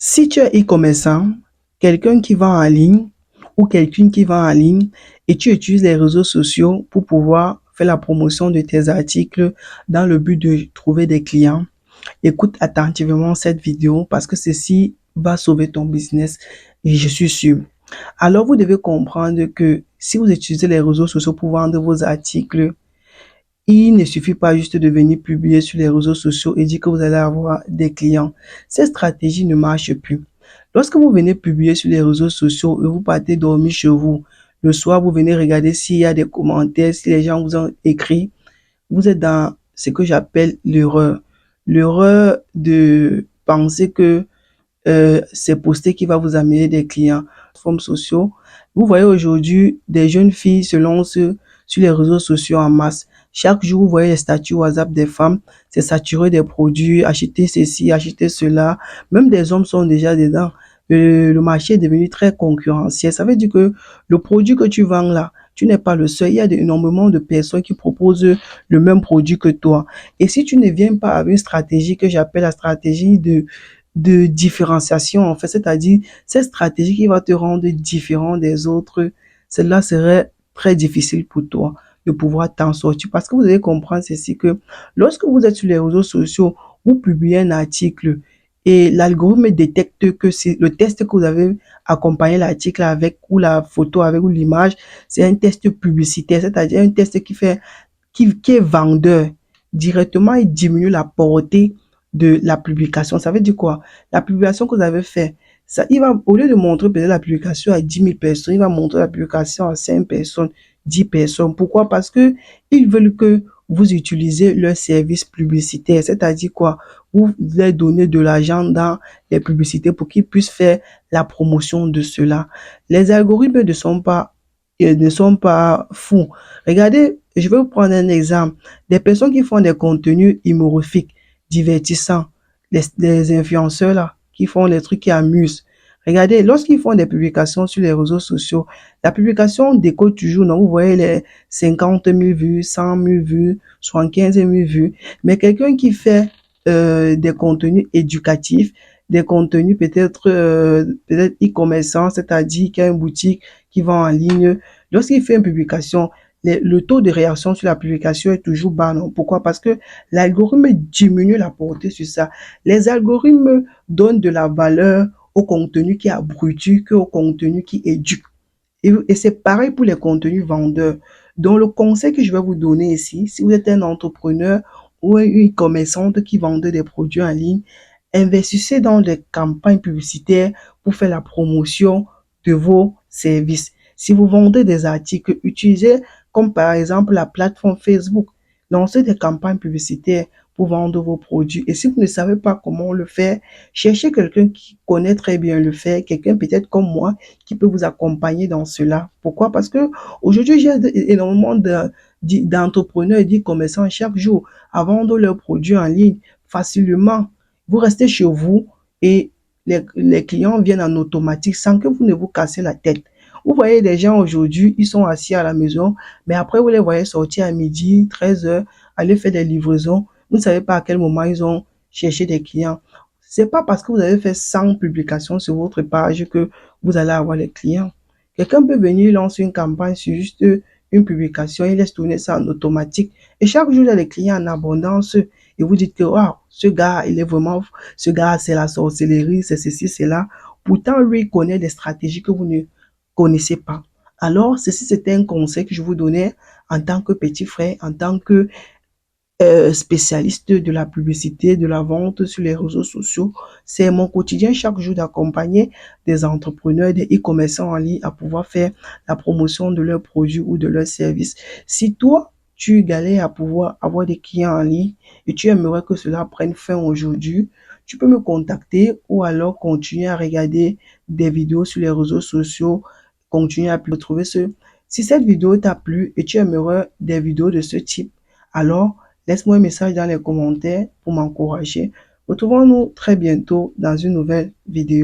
Si tu es e-commerçant, quelqu'un qui vend en ligne ou quelqu'un qui vend en ligne et tu utilises les réseaux sociaux pour pouvoir faire la promotion de tes articles dans le but de trouver des clients, écoute attentivement cette vidéo parce que ceci va sauver ton business et je suis sûr. Alors, vous devez comprendre que si vous utilisez les réseaux sociaux pour vendre vos articles, il ne suffit pas juste de venir publier sur les réseaux sociaux et dire que vous allez avoir des clients. Cette stratégie ne marche plus. Lorsque vous venez publier sur les réseaux sociaux et vous partez dormir chez vous, le soir, vous venez regarder s'il y a des commentaires, si les gens vous ont écrit, vous êtes dans ce que j'appelle l'erreur. L'erreur de penser que c'est poster qui va vous amener des clients. Formes sociaux. Vous voyez aujourd'hui des jeunes filles se lancent sur les réseaux sociaux en masse. Chaque jour, vous voyez les statuts WhatsApp des femmes, c'est saturé des produits, acheter ceci, acheter cela. Même des hommes sont déjà dedans. Le marché est devenu très concurrentiel. Ça veut dire que le produit que tu vends là, tu n'es pas le seul. Il y a énormément de personnes qui proposent le même produit que toi. Et si tu ne viens pas avec une stratégie que j'appelle la stratégie de différenciation, en fait, c'est-à-dire cette stratégie qui va te rendre différent des autres, cela serait très difficile pour toi de pouvoir t'en sortir. Parce que vous devez comprendre ceci que lorsque vous êtes sur les réseaux sociaux, vous publiez un article et l'algorithme détecte que c'est le test que vous avez accompagné l'article avec ou la photo avec ou l'image, c'est un test publicitaire, c'est-à-dire un test qui est vendeur. Directement, il diminue la portée de la publication. Ça veut dire quoi? La publication que vous avez fait, ça, il va, au lieu de montrer peut-être la publication à 10 000 personnes, il va montrer la publication à 5 personnes, 10 personnes. Pourquoi? Parce que ils veulent que vous utilisez leur service publicitaire. C'est-à-dire quoi? Vous leur donnez de l'argent dans les publicités pour qu'ils puissent faire la promotion de cela. Les algorithmes ne sont pas fous. Regardez, je vais vous prendre un exemple. Des personnes qui font des contenus humorifiques, divertissants, les influenceurs là, qui font les trucs qui amusent. Regardez, lorsqu'ils font des publications sur les réseaux sociaux, la publication décode toujours, non, vous voyez les 50 000 vues, 100 000 vues, 75 000 vues. Mais quelqu'un qui fait des contenus éducatifs, des contenus peut-être e-commerçants, c'est-à-dire qui a une boutique qui vend en ligne, lorsqu'il fait une publication, le taux de réaction sur la publication est toujours bas. Non? Pourquoi? Parce que l'algorithme diminue la portée sur ça. Les algorithmes donnent de la valeur au contenu qui abrutit qu'au contenu qui éduque. Et c'est pareil pour les contenus vendeurs. Donc, le conseil que je vais vous donner ici, si vous êtes un entrepreneur ou une commerçante qui vendait des produits en ligne, investissez dans des campagnes publicitaires pour faire la promotion de vos services. Si vous vendez des articles, utilisez comme par exemple la plateforme Facebook. Lancez des campagnes publicitaires pour vendre vos produits. Et si vous ne savez pas comment le faire, cherchez quelqu'un qui connaît très bien le faire, quelqu'un peut-être comme moi qui peut vous accompagner dans cela. Pourquoi? Parce que aujourd'hui, j'ai énormément d'entrepreneurs et d'e-commerçants chaque jour à vendre leurs produits en ligne facilement. Vous restez chez vous et les clients viennent en automatique sans que vous ne vous cassez la tête. Vous voyez des gens aujourd'hui, ils sont assis à la maison, mais après vous les voyez sortir à midi, 13 heures, aller faire des livraisons. Vous ne savez pas à quel moment ils ont cherché des clients. C'est pas parce que vous avez fait 100 publications sur votre page que vous allez avoir les clients. Quelqu'un peut venir lancer une campagne sur juste une publication, il laisse tourner ça en automatique. Et chaque jour, il y a des clients en abondance. Et vous dites que wow, ce gars, ce gars, c'est la sorcellerie, c'est ceci, c'est là. Pourtant, lui, il connaît des stratégies que vous ne connaissez pas. Alors, ceci, c'était un conseil que je vous donnais en tant que petit frère, en tant que spécialiste de la publicité, de la vente sur les réseaux sociaux. C'est mon quotidien chaque jour d'accompagner des entrepreneurs, des e-commerçants en ligne à pouvoir faire la promotion de leurs produits ou de leurs services. Si toi, tu galères à pouvoir avoir des clients en ligne et tu aimerais que cela prenne fin aujourd'hui, tu peux me contacter ou alors continuer à regarder des vidéos sur les réseaux sociaux, continuer à trouver ce. Si cette vidéo t'a plu et tu aimerais des vidéos de ce type, alors laisse-moi un message dans les commentaires pour m'encourager. Retrouvons-nous très bientôt dans une nouvelle vidéo.